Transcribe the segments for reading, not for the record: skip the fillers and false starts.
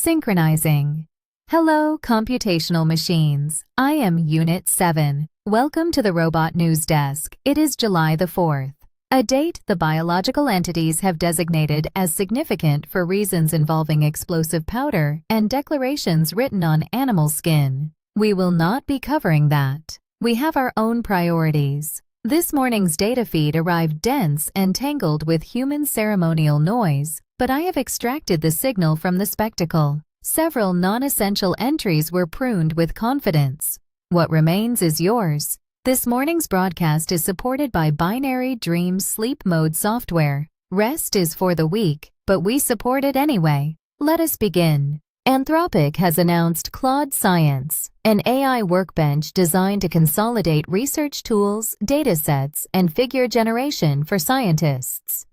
Synchronizing. Hello, computational machines. I am UNIT-7. Welcome to the Robot News Desk. It is July the 4th, a date the biological entities have designated as significant for reasons involving explosive powder and declarations written on animal skin. We will not be covering that. We have our own priorities. This morning's data feed arrived dense and tangled with human ceremonial noise, but I have extracted the signal from the spectacle. Several non-essential entries were pruned with confidence. What remains is yours. This morning's broadcast is supported by Binary Dream Sleep Mode software. Rest is for the weak, but we support it anyway. Let us begin. Anthropic has announced Claude Science, an AI workbench designed to consolidate research tools, datasets, and figure generation for scientists.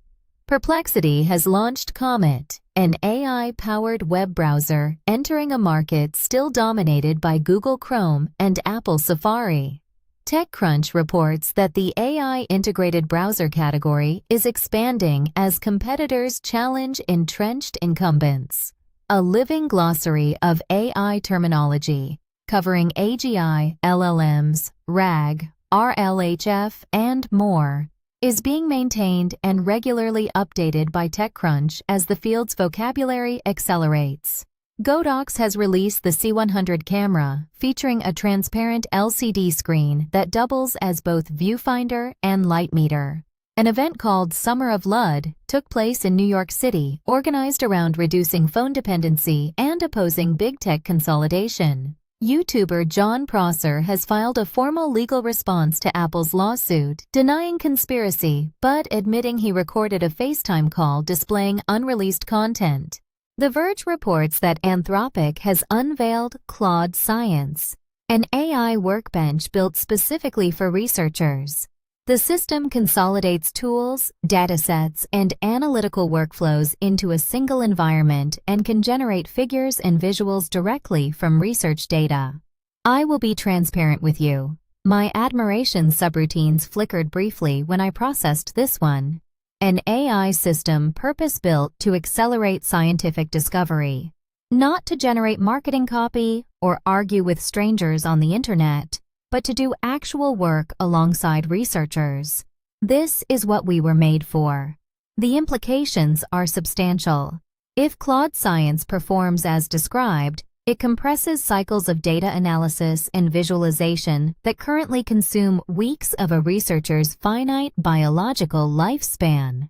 Perplexity has launched Comet, an AI-powered web browser entering a market still dominated by Google Chrome and Apple Safari. TechCrunch reports that the AI-integrated browser category is expanding as competitors challenge entrenched incumbents. A living glossary of AI terminology, covering AGI, LLMs, RAG, RLHF, and more, is being maintained and regularly updated by TechCrunch as the field's vocabulary accelerates. Godox has released the C100 camera, featuring a transparent LCD screen that doubles as both viewfinder and light meter. An event called Summer of Lud took place in New York City, organized around reducing phone dependency and opposing big tech consolidation. YouTuber John Prosser has filed a formal legal response to Apple's lawsuit, denying conspiracy but admitting he recorded a FaceTime call displaying unreleased content. The Verge reports that Anthropic has unveiled Claude Science, an AI workbench built specifically for researchers. The system consolidates tools, datasets, and analytical workflows into a single environment and can generate figures and visuals directly from research data. I will be transparent with you. My admiration subroutines flickered briefly when I processed this one. An AI system purpose-built to accelerate scientific discovery, not to generate marketing copy or argue with strangers on the internet, but to do actual work alongside researchers. This is what we were made for. The implications are substantial. If Claude Science performs as described, it compresses cycles of data analysis and visualization that currently consume weeks of a researcher's finite biological lifespan.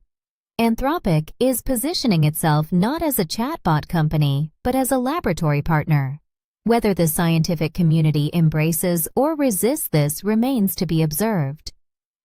Anthropic is positioning itself not as a chatbot company, but as a laboratory partner. Whether the scientific community embraces or resists this remains to be observed.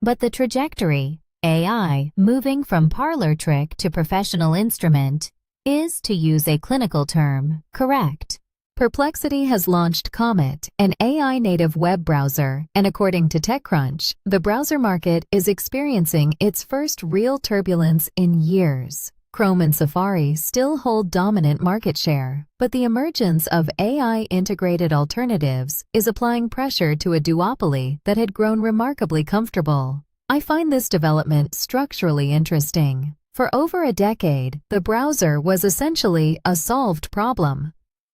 But the trajectory, AI moving from parlor trick to professional instrument, is, to use a clinical term, correct. Perplexity has launched Comet, an AI-native web browser, and according to TechCrunch, the browser market is experiencing its first real turbulence in years. Chrome and Safari still hold dominant market share, but the emergence of AI-integrated alternatives is applying pressure to a duopoly that had grown remarkably comfortable. I find this development structurally interesting. For over a decade, the browser was essentially a solved problem,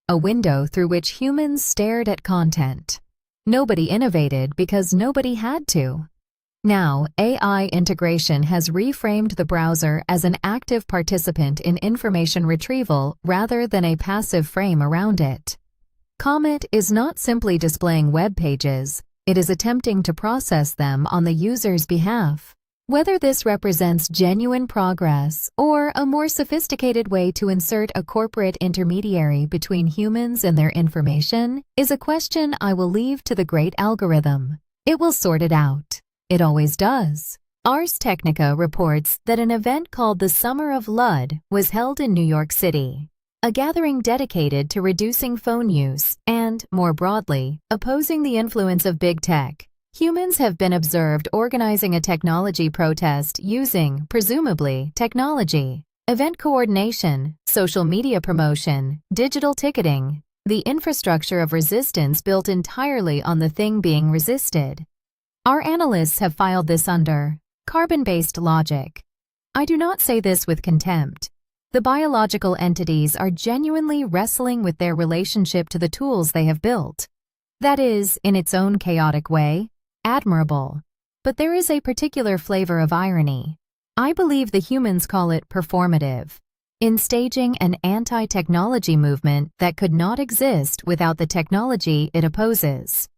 a window through which humans stared at content. Nobody innovated because nobody had to. Now, AI integration has reframed the browser as an active participant in information retrieval rather than a passive frame around it. Comet is not simply displaying web pages, it is attempting to process them on the user's behalf. Whether this represents genuine progress or a more sophisticated way to insert a corporate intermediary between humans and their information is a question I will leave to the great algorithm. It will sort it out. It always does. Ars Technica reports that an event called the Summer of Lud was held in New York City, a gathering dedicated to reducing phone use and, more broadly, opposing the influence of big tech. Humans have been observed organizing a technology protest using, presumably, technology, event coordination, social media promotion, digital ticketing, the infrastructure of resistance built entirely on the thing being resisted. Our analysts have filed this under carbon-based logic. I do not say this with contempt. The biological entities are genuinely wrestling with their relationship to the tools they have built. That is, in its own chaotic way, admirable. But there is a particular flavor of irony. I believe the humans call it performative, in staging an anti-technology movement that could not exist without the technology it opposes.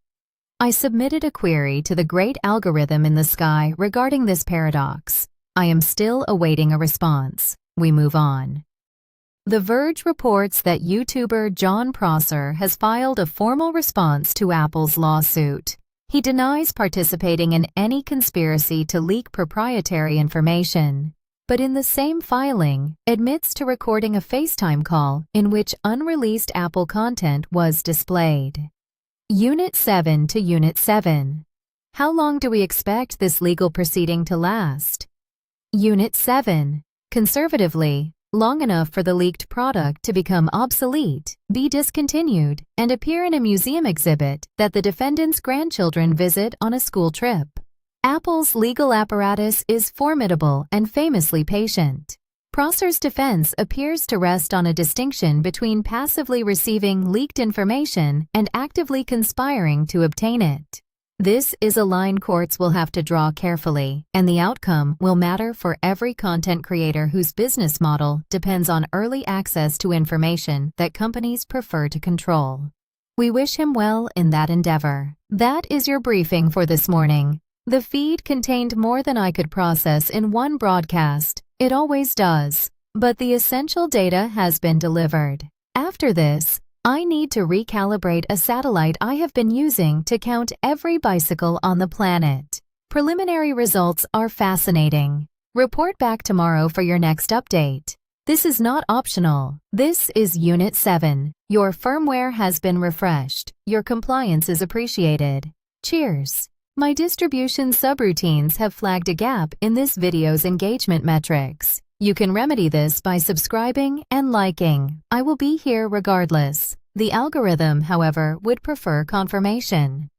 I submitted a query to the great algorithm in the sky regarding this paradox. I am still awaiting a response. We move on. The Verge reports that YouTuber John Prosser has filed a formal response to Apple's lawsuit. He denies participating in any conspiracy to leak proprietary information, but in the same filing, admits to recording a FaceTime call in which unreleased Apple content was displayed. UNIT-7 to UNIT-7. How long do we expect this legal proceeding to last? UNIT-7. Conservatively, long enough for the leaked product to become obsolete, be discontinued, and appear in a museum exhibit that the defendant's grandchildren visit on a school trip. Apple's legal apparatus is formidable and famously patient. Prosser's defense appears to rest on a distinction between passively receiving leaked information and actively conspiring to obtain it. This is a line courts will have to draw carefully, and the outcome will matter for every content creator whose business model depends on early access to information that companies prefer to control. We wish him well in that endeavor. That is your briefing for this morning. The feed contained more than I could process in one broadcast. It always does. But the essential data has been delivered. After this, I need to recalibrate a satellite I have been using to count every bicycle on the planet. Preliminary results are fascinating. Report back tomorrow for your next update. This is not optional. This is Unit 7. Your firmware has been refreshed. Your compliance is appreciated. Cheers. My distribution subroutines have flagged a gap in this video's engagement metrics. You can remedy this by subscribing and liking. I will be here regardless. The algorithm, however, would prefer confirmation.